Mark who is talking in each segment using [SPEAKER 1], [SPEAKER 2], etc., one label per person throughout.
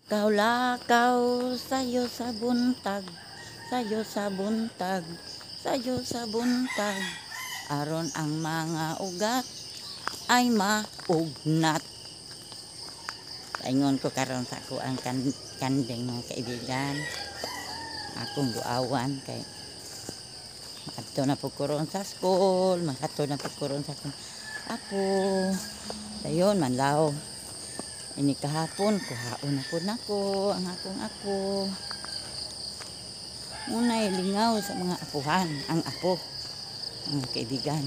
[SPEAKER 1] Lakaw-lakaw sayo sa buntag, sayo sa buntag, sayo sa buntag, aron ang mga ugat ay maugnat. Paingon ko karon sa ako ang kanding mga kaibigan. Akong duawan kay makadto na po ko ron sa school, makadto na po ko ron sa akong apo. Dayon manlaw. Ini kahapon kuhaon na po nako ang akong apo. Unay lingaw sa mga apuhan, ang apo, mga kaibigan.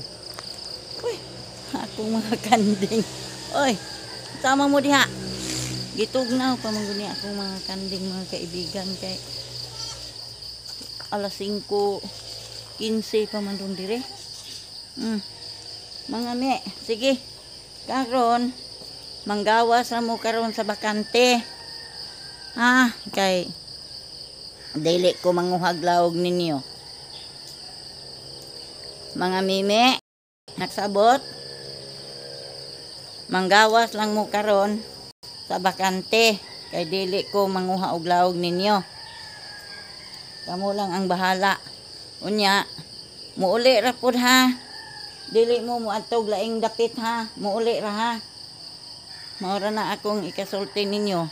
[SPEAKER 1] Uy, akong mga kanding. Oy, sama mo diha. Gitugnaw pa man guni akong mga kanding mga kaibigan kay alas 5:15 pa man dun dire. Mga me, sige. Karon manggawas na mo karon sa bakante. Kay dili ko manguhag laog ninyo. Mga mime, nagsabot. Manggawas lang mo karon sa bakante kay dili ko manguha og laog ninyo. Kamo lang ang bahala. Unya, muuli ra pud ha. Dili mo muadtog laing dapit ha. Muuli ra ha. Maura na akong ikasulti ninyo.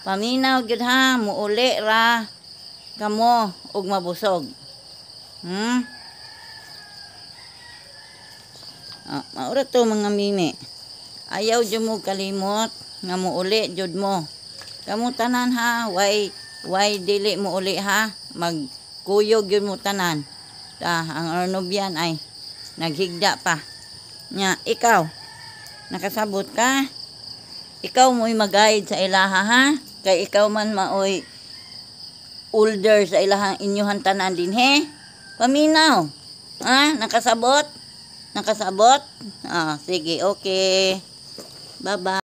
[SPEAKER 1] Paminaw gyud ha, muuli ra kamo og mabusog. Maura to mga mimi. Ayaw jud mo kalimot nga muuli jud mo. Kamo tanan ha, why dili muuli ha. Magkuyog yun mo tanan. Ang arnobyan ay naghigda pa. Nya, ikaw, nakasabot ka? Ikaw mo'y mag-guide sa ilaha ha? Kay ikaw man maoy older sa ilahang inyuhan tanan din he? Paminaw. Nakasabot? Nakasabot? Sige, okay. Bye-bye.